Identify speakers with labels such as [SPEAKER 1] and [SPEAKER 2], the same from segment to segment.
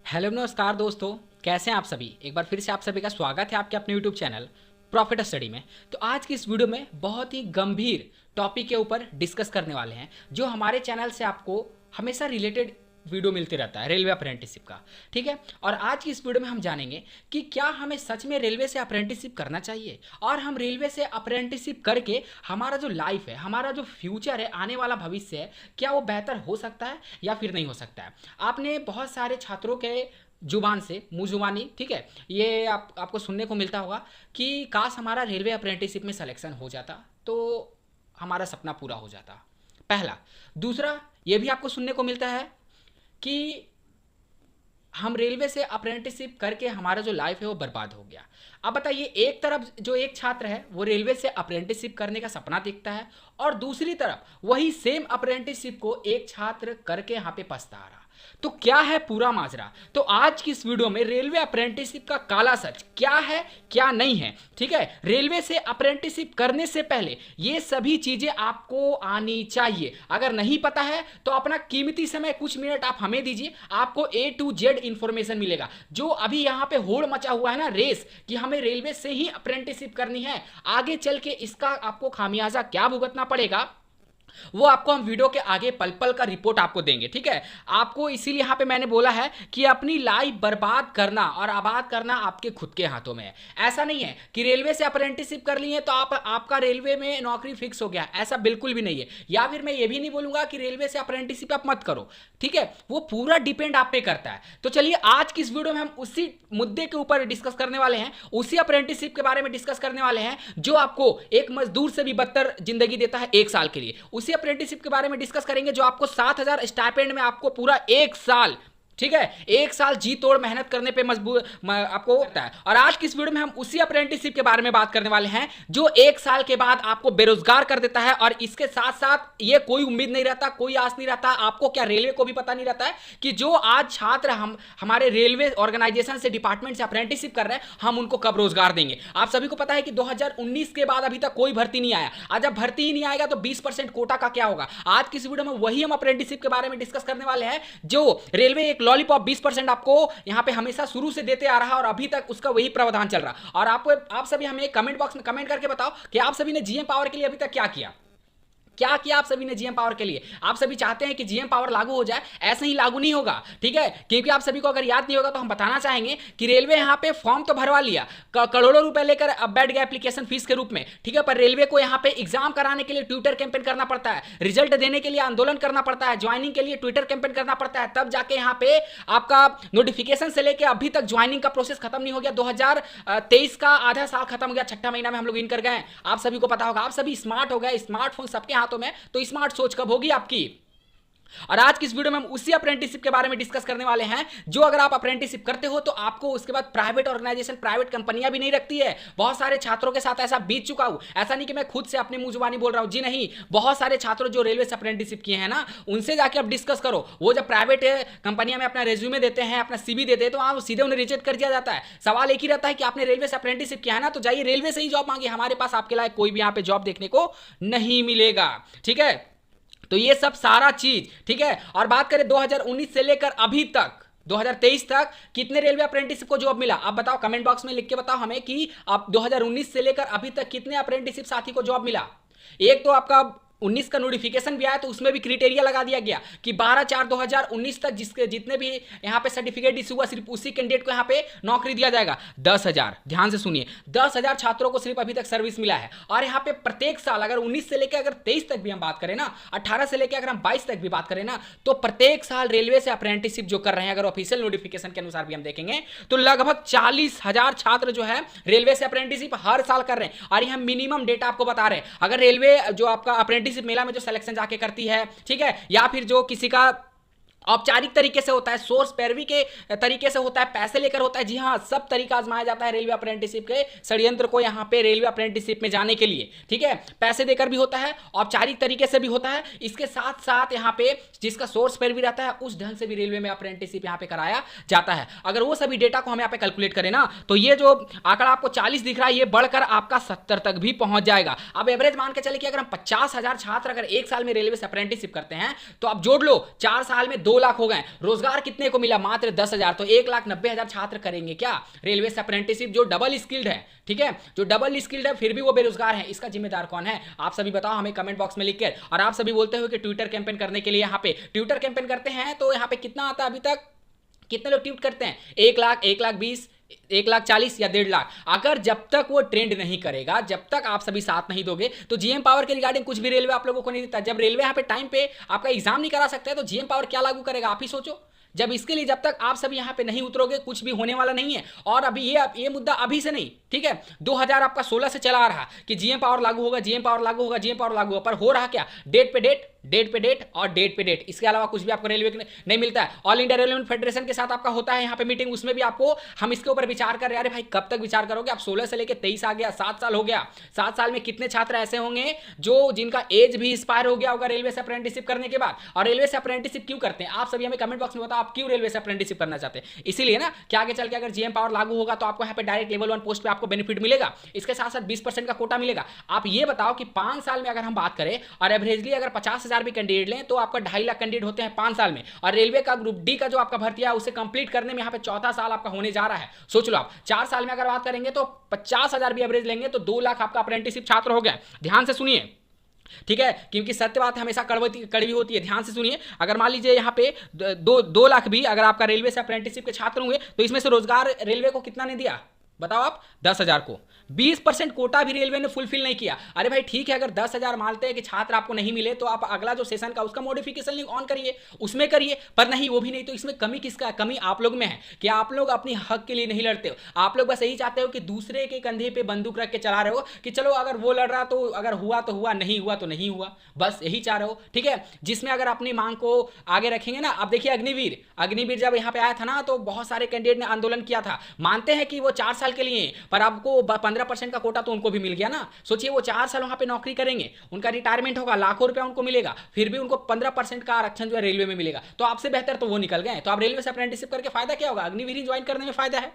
[SPEAKER 1] Hello नमस्कार दोस्तों, कैसे हैं आप सभी। एक बार फिर से आप सभी का स्वागत है आपके अपने यूट्यूब चैनल प्रॉफिट स्टडी में। तो आज की इस वीडियो में बहुत ही गंभीर टॉपिक के ऊपर डिस्कस करने वाले हैं, जो हमारे चैनल से आपको हमेशा रिलेटेड वीडियो मिलते रहता है, रेलवे अप्रेंटिसशिप का। ठीक है, और आज की इस वीडियो में हम जानेंगे कि क्या हमें सच में रेलवे से अप्रेंटिसशिप करना चाहिए, और हम रेलवे से अप्रेंटिसशिप करके हमारा जो लाइफ है, हमारा जो फ्यूचर है, आने वाला भविष्य है, क्या वो बेहतर हो सकता है या फिर नहीं हो सकता है। आपने बहुत सारे छात्रों के जुबान से, मुँह जुबानी, ठीक है, ये आपको सुनने को मिलता होगा कि काश हमारा रेलवे अप्रेंटिसशिप में सिलेक्शन हो जाता तो हमारा सपना पूरा हो जाता, पहला। दूसरा, ये भी आपको सुनने को मिलता है कि हम रेलवे से अप्रेंटिसशिप करके हमारा जो लाइफ है वो बर्बाद हो गया। अब बताइए, एक तरफ जो एक छात्र है वो रेलवे से अप्रेंटिसशिप करने का सपना देखता है, और दूसरी तरफ वही सेम अप्रेंटिसशिप को एक छात्र करके यहाँ पे पछता रहा। तो क्या है पूरा माजरा। तो आज की इस वीडियो में रेलवे अप्रेंटिसशिप का काला सच क्या है, क्या नहीं है। ठीक है, रेलवे से अप्रेंटिसशिप करने से पहले ये सभी चीजें आपको आनी चाहिए। अगर नहीं पता है तो अपना कीमती समय कुछ मिनट आप हमें दीजिए, आपको A to Z इंफॉर्मेशन मिलेगा। जो अभी यहाँ पे होड़ मचा हुआ है ना, रेस, कि हमें रेलवे से ही अप्रेंटिसशिप करनी है, आगे चल के इसका आपको खामियाजा क्या भुगतना पड़ेगा वो आपको हम वीडियो के आगे पल पल का रिपोर्ट आपको देंगे। ठीक है, आपको इसीलिए यहां पे मैंने बोला है कि अपनी लाइफ बर्बाद करना और आबाद करना आपके खुद के हाथों में है। ऐसा नहीं है कि रेलवे से अप्रेंटिसशिप कर ली है तो आपका रेलवे में नौकरी फिक्स हो गया, ऐसा बिल्कुल भी नहीं है। या फिर मैं ये भी नहीं बोलूंगा कि रेलवे से अप्रेंटिसशिप आप मत करो। ठीक है, वो पूरा डिपेंड आप पे करता है। तो चलिए, आज की इस वीडियो में हम उसी मुद्दे के ऊपर डिस्कस करने वाले हैं, उसी अप्रेंटिसशिप के बारे में डिस्कस करने वाले हैं जो आपको एक मजदूर से भी बदतर जिंदगी देता है 1 साल के लिए। उसी अप्रेंटिसशिप के बारे में डिस्कस करेंगे जो आपको 7,000 स्टाइपेंड में आपको पूरा 1 साल, ठीक है, 1 साल जी तोड़ मेहनत करने पे मजबूर आपको होता है। और आज की इस वीडियो में हम उसी अप्रेंटिसशिप के बारे में बात करने वाले हैं जो 1 साल के बाद आपको बेरोजगार कर देता है, और इसके साथ साथ ये कोई उम्मीद नहीं रहता, कोई आस नहीं रहता आपको, क्या रेलवे को भी पता नहीं रहता है कि जो आज छात्र हमारे रेलवे ऑर्गेनाइजेशन से, डिपार्टमेंट से अप्रेंटिसशिप कर रहे हैं, हम उनको कब रोजगार देंगे। आप सभी को पता है कि 2019 के बाद अभी तक कोई भर्ती नहीं आया। आज जब भर्ती ही नहीं आएगा तो 20% कोटा का क्या होगा। आज की इस वीडियो में वही हम अप्रेंटिसशिप के बारे में डिस्कस करने वाले हैं जो रेलवे एक लॉलीपॉप 20% आपको यहां पे हमेशा शुरू से देते आ रहा है, और अभी तक उसका वही प्रावधान चल रहा। और आप सभी हमें कमेंट बॉक्स में कमेंट करके बताओ कि आप सभी ने जीएम पावर के लिए अभी तक क्या किया आप सभी ने जीएम पावर के लिए। आप सभी चाहते हैं कि जीएम पावर लागू हो जाए, ऐसे ही लागू नहीं होगा। ठीक है, क्योंकि आप सभी को अगर याद नहीं होगा तो हम बताना चाहेंगे कि रेलवे यहां पे फॉर्म तो भरवा लिया, करोड़ों रुपए लेकर अब बैठ गया एप्लीकेशन फीस के रूप में। ठीक है, पर रेलवे को यहां पे एग्जाम कराने के लिए ट्विटर कैंपेन करना पड़ता है, रिजल्ट देने के लिए आंदोलन करना पड़ता है, ज्वाइनिंग के लिए ट्विटर कैंपेन करना पड़ता है, तब जाके यहां पे आपका नोटिफिकेशन से लेकर अभी तक ज्वाइनिंग का प्रोसेस खत्म नहीं हो गया। 2023 का आधा साल खत्म हो गया, 6ठा महीना में हम लोग इन कर गए। आप सभी को पता होगा, आप सभी स्मार्ट हो गए, स्मार्टफोन सबके हाथों में, तो स्मार्ट सोच कब होगी आपकी। और आज की इस वीडियो में हम उसी अप्रेंटिसशिप के बारे में डिस्कस करने वाले हैं जो अगर आप अप्रेंटिसशिप करते हो तो आपको उसके बाद प्राइवेट ऑर्गेनाइजेशन, प्राइवेट कंपनियां भी नहीं रखती है। बहुत सारे छात्रों के साथ ऐसा बीत चुका हूं, ऐसा नहीं कि मैं खुद से अपनी मुंह जुबानी बोल रहा हूं, जी नहीं। बहुत सारे छात्रों जो रेलवे से अप्रेंटिसशिप किए हैं ना, उनसे जाके आप डिस्कस करो। वो जब प्राइवेट कंपनियां में अपना रेज्यूमे देते हैं, अपना सीवी देते हैं, तो वहां सीधे उन्हें रिजेक्ट कर दिया जाता है। सवाल एक ही रहता है कि आपने रेलवे से अप्रेंटिसशिप किया है ना, तो जाइए रेलवे से ही जॉब मांगिए, हमारे पास आपके लायक कोई भी यहां पे जॉब देखने को नहीं मिलेगा। ठीक है, तो ये सब सारा चीज, ठीक है। और बात करें 2019 से लेकर अभी तक 2023 तक कितने रेलवे अप्रेंटिसशिप को जॉब मिला, आप बताओ, कमेंट बॉक्स में लिख के बताओ हमें कि आप 2019 से लेकर अभी तक कितने अप्रेंटिसशिप साथी को जॉब मिला। एक तो आपका 19 का नोटिफिकेशन भी आया, तो उसमें भी क्राइटेरिया लगा दिया गया कि 12/4/2019 तक जितने भी यहाँ पे सर्टिफिकेट इशू हुआ, सिर्फ उसी कैंडिडेट को यहाँ पे नौकरी दिया जाएगा। 10,000, ध्यान से सुनिए, 10,000 छात्रों को सिर्फ अभी तक सर्विस मिला है। और यहाँ पे प्रत्येक साल, अगर 19 से लेकर अगर 23 तक भी हम बात करें ना, 18 से लेकर अगर हम 22 तक भी बात करें ना, तो प्रत्येक साल रेलवे से अप्रेंटिसशिप जो कर रहे हैं, अगर ऑफिशियल नोटिफिकेशन के अनुसार भी हम देखेंगे तो लगभग 40,000 छात्र जो है रेलवे से अप्रेंटिसशिप हर साल कर रहे हैं। और यह मिनिमम डेटा आपको बता रहे हैं। अगर रेलवे जो आपका अप्रेंटिसशिप मेला में जो सिलेक्शन जाके करती है, ठीक है, या फिर जो किसी का औपचारिक तरीके से होता है, सोर्स पैरवी के तरीके से होता है, पैसे लेकर होता है, जी हाँ, सब तरीका आजमाया जाता है रेलवे अप्रेंटिसशिप के षड्यंत्र को यहाँ पे रेलवे अप्रेंटिसशिप में जाने के लिए। ठीक है, पैसे देकर भी होता है, औपचारिक तरीके से भी होता है, इसके साथ साथ यहाँ पे जिसका सोर्स पैरवी रहता है उस ढंग से भी रेलवे में अप्रेंटिसशिप यहाँ पे कराया जाता है। अगर वो सभी डेटा को हम यहाँ पे कैलकुलेट करें ना, तो ये जो आंकड़ा आपको 40 दिख रहा है, ये बढ़कर आपका 70 तक भी पहुंच जाएगा। अब एवरेज मान के चले कि अगर हम 50,000 छात्र अगर 1 साल में रेलवे से अप्रेंटिसशिप करते हैं, तो आप जोड़ लो, 4 साल में 2 2 लाख हो गए, रोजगार कितने को मिला? मात्र 10,000। तो 1,90,000 छात्र करेंगे क्या रेलवे से अप्रेंटिसशिप, जो डबल स्किल्ड है, ठीक है, जो डबल स्किल्ड है फिर भी वो बेरोजगार है। इसका जिम्मेदार कौन है? आप सभी बताओ हमें कमेंट बॉक्स में लिख कर। और आप सभी बोलते हो कि ट्विटर कैंपेन करने के लिए, यहाँ पे ट्विटर कैंपेन करते हैं तो यहाँ पे कितना आता है? अभी तक कितने लोग ट्वीट करते हैं? 1 लाख, 1,20,000, 1,40,000 या 1.5 लाख। अगर जब तक वो ट्रेंड नहीं करेगा, जब तक आप सभी साथ नहीं दोगे, तो जीएम पावर के रिगार्डिंग कुछ भी रेलवे आप लोगों को नहीं देता। जब रेलवे यहाँ पे टाइम पे आपका एग्जाम नहीं करा सकता है तो जीएम पावर क्या लागू करेगा? आप ही सोचो। जब इसके लिए जब तक आप सभी यहाँ पे नहीं उतरोगे, कुछ भी होने वाला नहीं है। और अभी ये मुद्दा अभी से नहीं, ठीक है, 2016 से चला आ रहा कि जीएम पावर लागू होगा, जीएम पावर लागू होगा, जीएम पावर लागू होगा, पर हो रहा क्या? डेट पे डेट, डेट पे डेट और डेट पे डेट। इसके अलावा कुछ भी आपको रेलवे नहीं मिलता है। ऑल इंडिया रेलवे फेडरेशन के साथ आपका होता है यहाँ पे मीटिंग, उसमें भी आपको हम इसके ऊपर विचार कर रहे हैं। अरे भाई कब तक विचार करोगे? आप 16 से लेकर 23 आ गया, 7 साल हो गया। 7 साल में कितने छात्र ऐसे होंगे जो जिनका एज भी एक्सपायर हो गया होगा रेलवे से अप्रेंटिसशिप करने के बाद? और रेलवे से अप्रेंटिसशिप क्यों करते हैं? आप सभी हमें कमेंट बॉक्स में बताओ, आप क्यों रेलवे से अप्रेंटिसशिप करना चाहते हैं? इसीलिए ना कि आगे चल के अगर जीएम पावर लागू होगा तो आपको यहाँ पे डायरेक्ट लेवल 1 पोस्ट पे आपको बेनिफिट मिलेगा। इसके साथ साथ 20% का कोटा मिलेगा। आप ये बताओ कि 5 साल में अगर हम बात करें और एवरेजली अगर 50,000 भी कैंडिडेट लें तो आपका 2.5 लाख कैंडिडेट होते हैं 5 साल में। और रेलवे का ग्रुप डी का जो आपका भर्ती है उसे कंप्लीट करने में यहाँ पे 4था साल आपका होने जा रहा है। सोच लो आप 4 साल में अगर बात करेंगे तो 50,000 भी एवरेज लेंगे तो 2 लाख आपका अप्रेंटिसशिप छात्र हो गया। ध्यान से सुनिए, ठीक है, क्योंकि सत्य बात हमेशा कड़वी होती है। ध्यान से सुनिए, अगर मान लीजिए यहाँ पे 2 लाख भी अगर आपका रेलवे से अप्रेंटिसशिप के छात्र हुए तो इसमें से रोजगार रेलवे को कितना ने दिया? बताओ आप, 10,000 को। 20% कोटा भी रेलवे ने फुलफिल नहीं किया। अरे भाई ठीक है, अगर 10,000 मानते हैं कि छात्र आपको नहीं मिले तो आप अगला जो सेशन का उसका मॉडिफिकेशन लिंक ऑन करिए, उसमें करिए, पर नहीं, वो भी नहीं। तो इसमें कमी किसका? कमी आप लोग में है कि आप लोग अपनी हक के लिए नहीं लड़ते हो। आप लोग बस यही चाहते हो कि दूसरे के कंधे पे बंदूक रख के चला रहे हो कि चलो अगर वो लड़ रहा तो अगर हुआ तो हुआ, नहीं हुआ तो नहीं हुआ, बस यही चाह रहे हो, ठीक है। जिसमें अगर अपनी मांग को आगे रखेंगे ना, आप देखिए अग्निवीर जब यहाँ पे आया था ना तो बहुत सारे कैंडिडेट ने आंदोलन किया था। मानते हैं कि वो 4 साल के लिए, पर आपको 15% का कोटा तो उनको भी मिल गया ना। सोचिए वो 4 साल वहां पे नौकरी करेंगे, उनका रिटायरमेंट होगा, लाखों रुपया उनको मिलेगा, फिर भी उनको 15% का आरक्षण जो है रेलवे में मिलेगा। तो आपसे बेहतर तो वो निकल गए। तो आप रेलवे से अप्रेंटिसशिप करके फायदा क्या होगा? अग्निवीर ज्वाइन करने में फायदा है।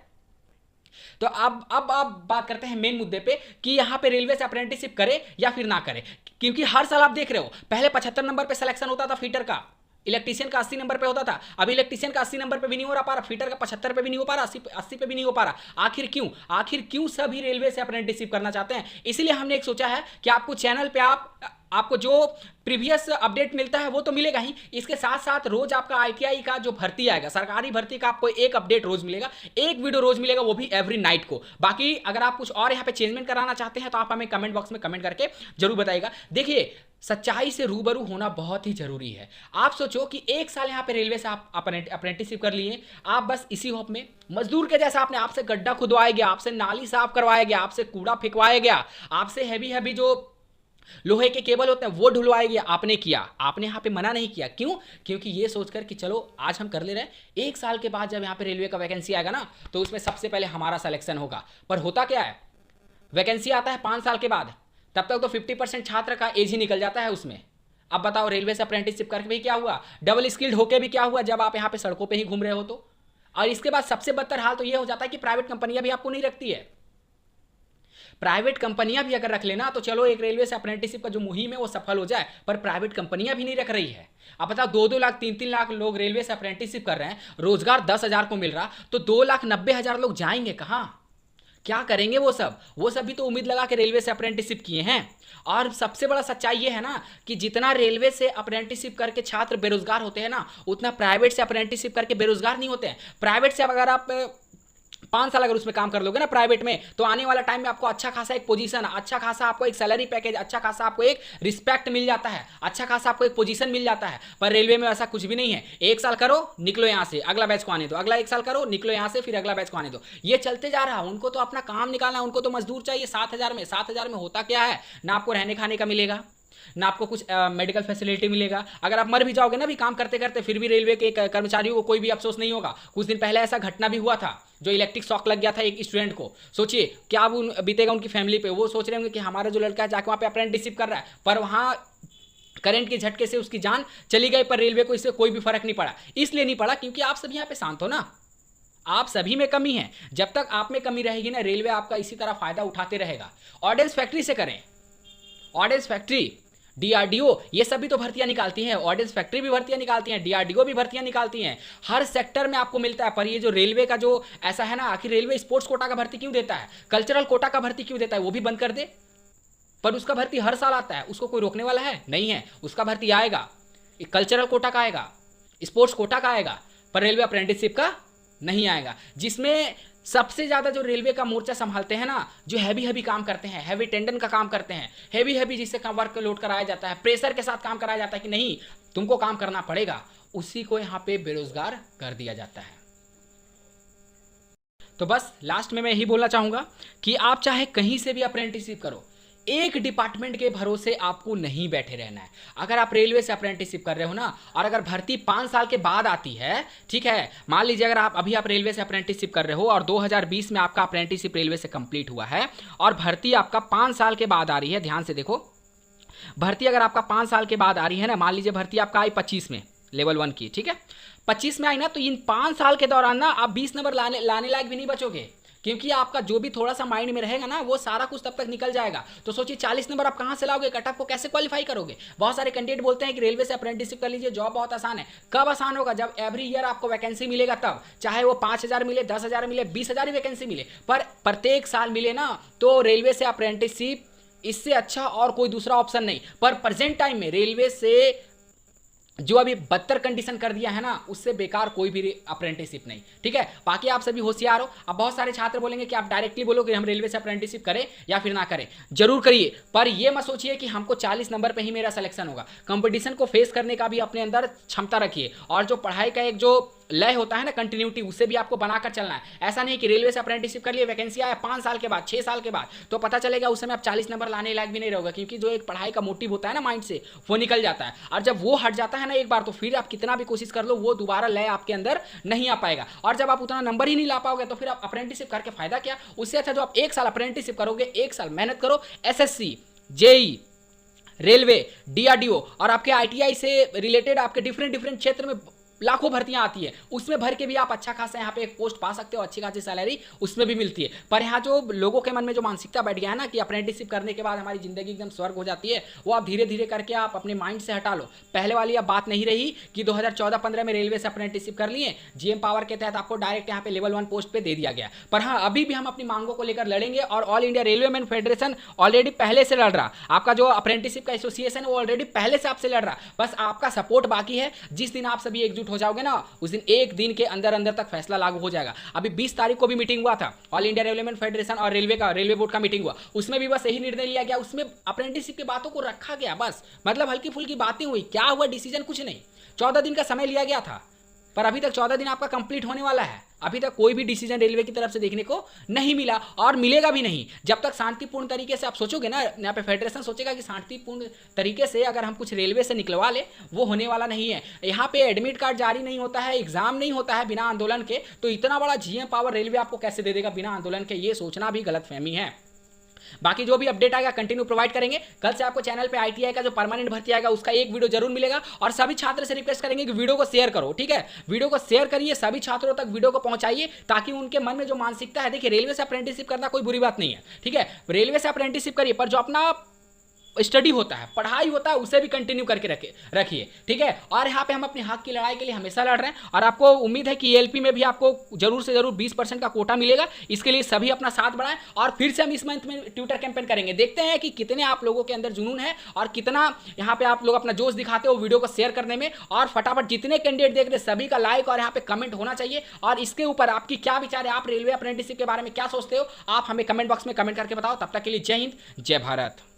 [SPEAKER 1] तो अब आप बात करते हैं मेन मुद्दे पे कि यहां पे रेलवे से अप्रेंटिसशिप करे या फिर ना करे। क्योंकि हर साल आप देख रहे हो, पहले 75 नंबर पे सिलेक्शन होता था फीटर का, इलेक्ट्रीशियन का 80 नंबर पे होता था। अभी इलेक्ट्रीशियन का 80 नंबर पे भी नहीं हो रहा, फीटर का 75 पे भी नहीं हो पा रहा, 80 पे भी नहीं हो पा रहा। आखिर क्यों सभी रेलवे से अप्रेंटिसशिप करना चाहते हैं? इसलिए हमने एक सोचा है कि आपको चैनल पे आपको जो प्रीवियस अपडेट मिलता है वो तो मिलेगा ही, इसके साथ साथ रोज आपका आईटीआई का जो भर्ती आएगा, सरकारी भर्ती का आपको एक अपडेट रोज मिलेगा, एक वीडियो रोज मिलेगा, वो भी एवरी नाइट को। बाकी अगर आप कुछ और यहाँ पे चेंजमेंट कराना चाहते हैं तो आप हमें कमेंट बॉक्स में कमेंट करके जरूर बताइएगा। देखिए, सच्चाई से रूबरू होना बहुत ही जरूरी है। आप सोचो कि 1 साल यहाँ पे रेलवे से आप अप्रेंटिसशिप कर लिए, आप बस इसी होप में मजदूर के जैसा आपने आपसे गड्ढा खुदवाया गया, आपसे नाली साफ करवाया गया, आपसे कूड़ा फेंकवाया गया, आपसे हैवी जो लोहे के केबल होते हैं वो ढुलवाया गया, आपने किया। आपने यहाँ पे मना नहीं किया। क्यों? क्योंकि ये सोचकर कि चलो आज हम कर ले रहे हैं, 1 साल के बाद जब यहाँ पे रेलवे का वैकेंसी आएगा ना तो उसमें सबसे पहले हमारा सिलेक्शन होगा। पर होता क्या है, वैकेंसी आता है 5 साल के बाद, तब तक तो 50% छात्र का एज ही निकल जाता है उसमें। अब बताओ रेलवे से अप्रेंटिसशिप करके भी क्या हुआ, डबल स्किल्ड होके भी क्या हुआ, जब आप यहाँ पे सड़कों पे ही घूम रहे हो तो। और इसके बाद सबसे बदतर हाल तो ये हो जाता है कि प्राइवेट कंपनियां भी आपको नहीं रखती है। प्राइवेट कंपनियां भी अगर रख लेना तो चलो एक रेलवे से अप्रेंटिसशिप का जो मुहिम है वो सफल हो जाए, पर प्राइवेट कंपनियां भी नहीं रख रही है। अब बताओ 2-2 लाख 3-3 लाख लोग रेलवे से अप्रेंटिसशिप कर रहे हैं, रोजगार 10,000 को मिल रहा, तो 2,90,000 लोग जाएंगे कहां? क्या करेंगे वो सब भी तो उम्मीद लगा के रेलवे से अप्रेंटिसशिप किए हैं। और सबसे बड़ा सच्चाई ये है ना कि जितना रेलवे से अप्रेंटिसशिप करके छात्र बेरोजगार होते हैं ना, उतना प्राइवेट से अप्रेंटिसशिप करके बेरोजगार नहीं होते हैं। प्राइवेट से अगर आप 5 साल अगर उसमें काम कर लोगे ना प्राइवेट में, तो आने वाला टाइम में आपको अच्छा खासा एक पोजीशन, अच्छा खासा आपको एक सैलरी पैकेज, अच्छा खासा आपको एक रिस्पेक्ट मिल जाता है, अच्छा खासा आपको एक पोजीशन मिल जाता है। पर रेलवे में ऐसा कुछ भी नहीं है। 1 साल करो, निकलो यहाँ से, अगला बैच को आने दो, अगला 1 साल करो, निकलो यहाँ से, फिर अगला बैच को आने दो। ये चलते जा रहा है। उनको तो अपना काम निकालना है, उनको तो मजदूर चाहिए 7,000 में। 7,000 में होता क्या है, ना आपको रहने खाने का मिलेगा, ना आपको कुछ मेडिकल फैसिलिटी मिलेगा। अगर आप मर भी जाओगे ना भी काम करते करते, फिर भी रेलवे के कर्मचारियों को कोई भी अफसोस नहीं होगा। कुछ दिन पहले ऐसा घटना भी हुआ था, जो इलेक्ट्रिक शॉक लग गया था एक स्टूडेंट को। सोचिए क्या बीतेगा उनकी फैमिली पे। वो सोच रहे होंगे कि हमारा जो लड़का है जाके वहाँ पे अप्रेंटिसशिप कर रहा है, पर वहाँ करंट के झटके से उसकी जान चली गई, पर रेलवे को इससे कोई भी फर्क नहीं पड़ा। इसलिए नहीं पड़ा क्योंकि आप सभी यहाँ पे शांत हो ना, आप सभी में कमी है। जब तक आप में कमी रहेगी ना, रेलवे आपका इसी तरह फायदा उठाते रहेगा। ऑर्डिनेंस फैक्ट्री से करें, ऑर्डिनेंस फैक्ट्री डीआरडीओ, ये सब भी तो भर्तियां निकालती हैं, ऑर्डिनेंस फैक्ट्री भी भर्तियां निकालती हैं, डीआरडीओ भी भर्तियां निकालती हैं, हर सेक्टर में आपको मिलता है। पर ये जो रेलवे का जो ऐसा है ना, आखिर रेलवे स्पोर्ट्स कोटा का भर्ती क्यों देता है, कल्चरल कोटा का भर्ती क्यों देता है, वो भी बंद कर दे। पर उसका भर्ती हर साल आता है, उसको कोई रोकने वाला है नहीं है, उसका भर्ती आएगा। कल्चरल कोटा का आएगा, स्पोर्ट्स कोटा का आएगा, पर रेलवे अप्रेंटिसशिप का नहीं आएगा। जिसमें सबसे ज्यादा जो रेलवे का मोर्चा संभालते हैं ना, जो हैवी काम करते हैं, हैवी टेंडन का काम करते हैं, हैवी जिससे वर्क लोड कराया जाता है, प्रेशर के साथ काम कराया जाता है कि नहीं तुमको काम करना पड़ेगा, उसी को यहां पे बेरोजगार कर दिया जाता है। तो बस लास्ट में मैं यही बोलना चाहूंगा कि आप चाहे कहीं से भी अप्रेंटिसशिप करो, एक डिपार्टमेंट के भरोसे आपको नहीं बैठे रहना है। अगर आप रेलवे से अप्रेंटिसशिप कर रहे हो ना, और अगर भर्ती 5 साल के बाद आती है, ठीक है, मान लीजिए अगर आप रेलवे से अप्रेंटिसशिप कर रहे हो और 2020 में आपका अप्रेंटिसशिप रेलवे से कंप्लीट हुआ है और भर्ती आपका 5 साल के बाद आ रही है, ध्यान से देखो, भर्ती अगर आपका 5 साल के बाद आ रही है ना, मान लीजिए भर्ती आपका आई 25 में लेवल 1 की, ठीक है, 25 में आई ना, तो इन 5 साल के दौरान ना आप 20 नंबर लाने लायक भी नहीं बचोगे, क्योंकि आपका जो भी थोड़ा सा माइंड में रहेगा ना, वो सारा कुछ तब तक निकल जाएगा। तो सोचिए 40 नंबर आप कहां से लाओगे, कट ऑफ को कैसे क्वालिफाई करोगे। बहुत सारे कैंडिडेट बोलते हैं कि रेलवे से अप्रेंटिसशिप कर लीजिए, जॉब बहुत आसान है। कब आसान होगा, जब एवरी ईयर आपको वैकेंसी मिलेगा तब, चाहे वो 5,000 मिले, 10,000 मिले, 20,000 ही वैकेंसी मिले, पर प्रत्येक साल मिले ना, तो रेलवे से अप्रेंटिसशिप इससे अच्छा और कोई दूसरा ऑप्शन नहीं। पर प्रेजेंट टाइम में रेलवे से जो अभी बदतर कंडीशन कर दिया है ना, उससे बेकार कोई भी अप्रेंटिसशिप नहीं, ठीक है। बाकी आप सभी होशियार हो। अब बहुत सारे छात्र बोलेंगे कि आप डायरेक्टली बोलो कि हम रेलवे से अप्रेंटिसशिप करें या फिर ना करें, जरूर करिए, पर ये मत सोचिए कि हमको 40 नंबर पे ही मेरा सिलेक्शन होगा। कंपटीशन को फेस करने का भी अपने अंदर क्षमता रखिए, और जो पढ़ाई का एक जो लय होता है ना, कंटिन्यूटी, उससे भी आपको बनाकर चलना है। ऐसा नहीं कि रेलवे से अप्रेंटिसशिप कर लिए, वैकेंसी आया 5 साल के बाद, 6 साल के बाद, तो पता चलेगा उस समय आप 40 नंबर लाने लायक भी नहीं रहोगे, क्योंकि जो एक पढ़ाई का मोटिव होता है ना माइंड से, वो निकल जाता है। और जब वो हट जाता है ना एक बार, तो फिर आप कितना भी कोशिश कर लो, वो दोबारा लय आपके अंदर नहीं आ पाएगा। और जब आप उतना नंबर ही नहीं ला पाओगे, तो फिर आप अप्रेंटिसशिप करके फायदा क्या। उससे अच्छा जो आप 1 साल अप्रेंटिसशिप करोगे, 1 साल मेहनत करो, एसएससी, जेई, रेलवे, डीआरडीओ और आपके आईटीआई से रिलेटेड आपके डिफरेंट क्षेत्र में लाखों भर्तियां आती है, उसमें भर के भी आप अच्छा खासा यहाँ पे एक पोस्ट पा सकते हो, अच्छी खासी सैलरी उसमें भी मिलती है। पर यहाँ जो लोगों के मन में जो मानसिकता बैठ गया है ना कि अप्रेंटिसशिप करने के बाद हमारी जिंदगी एकदम स्वर्ग हो जाती है, वो आप धीरे धीरे करके आप अपने माइंड से हटा लो। पहले वाली अब बात नहीं रही कि 2014-15 में रेलवे से अप्रेंटिसशिप कर लिए, जीएम पावर के तहत आपको डायरेक्ट यहाँ पे लेवल 1 पोस्ट पे दे दिया गया। पर हाँ, अभी भी हम अपनी मांगों को लेकर लड़ेंगे, और all India railway man federation already पहले से लड़ रहा, आपका जो अप्रेंटिसशिप का एसोसिएशन वो ऑलरेडी पहले से आपसे लड़ रहा, बस आपका सपोर्ट बाकी है। जिस दिन आप सभी एकजुट हो जाओगे ना, उस दिन एक दिन के अंदर अंदर तक फैसला लागू हो जाएगा। अभी 20 तारीख को भी मीटिंग हुआ था, ऑल इंडिया रेलवे फेडरेशन और रेलवे बोर्ड का मीटिंग हुआ, उसमें भी बस यही निर्णय लिया गया, उसमें अप्रेंटिसशिप की बातों को रखा गया, बस मतलब हल्की फुल्की बातें हुई, क्या हुआ डिसीजन कुछ नहीं। 14 दिन का समय लिया गया था, पर अभी तक 14 दिन आपका कंप्लीट होने वाला है, अभी तक कोई भी डिसीजन रेलवे की तरफ से देखने को नहीं मिला, और मिलेगा भी नहीं जब तक शांतिपूर्ण तरीके से आप सोचोगे ना। यहाँ पे फेडरेशन सोचेगा कि शांतिपूर्ण तरीके से अगर हम कुछ रेलवे से निकलवा ले, वो होने वाला नहीं है। यहाँ पे एडमिट कार्ड जारी नहीं होता है, एग्जाम नहीं होता है बिना आंदोलन के, तो इतना बड़ा जीएम पावर रेलवे आपको कैसे दे देगा बिना आंदोलन के, ये सोचना भी गलतफहमी है। बाकी जो भी अपडेट आएगा कंटिन्यू प्रोवाइड करेंगे। कल से आपको चैनल पे आईटीआई का जो परमानेंट भर्ती आएगा उसका एक वीडियो जरूर मिलेगा, और सभी छात्र से रिक्वेस्ट करेंगे कि वीडियो को शेयर करो, ठीक है, वीडियो को शेयर करिए, सभी छात्रों तक वीडियो को पहुंचाइए, ताकि उनके मन में जो मानसिकता है, देखिए रेलवे से अप्रेंटिसशिप करना कोई बुरी बात नहीं है, ठीक है, रेलवे से अप्रेंटिसशिप करिए, पर जो अपना स्टडी होता है, पढ़ाई होता है, उसे भी कंटिन्यू करके रखिए, ठीक है। और यहाँ पे हम अपने हक की लड़ाई के लिए हमेशा लड़ रहे हैं, और आपको उम्मीद है कि एलपी में भी आपको जरूर से जरूर 20% का कोटा मिलेगा। इसके लिए सभी अपना साथ बढ़ाएं, और फिर से हम इस मंथ में ट्विटर कैंपेन करेंगे, देखते हैं कि कितने आप लोगों के अंदर जुनून है और कितना यहाँ पे आप लोग अपना जोश दिखाते हो वीडियो को शेयर करने में। और फटाफट जितने कैंडिडेट देख रहे सभी का लाइक और यहाँ पे कमेंट होना चाहिए, और इसके ऊपर आपकी क्या विचार है, आप रेलवे अप्रेंटिसशिप के बारे में क्या सोचते हो, आप हमें कमेंट बॉक्स में कमेंट करके बताओ। तब तक के लिए जय हिंद, जय भारत।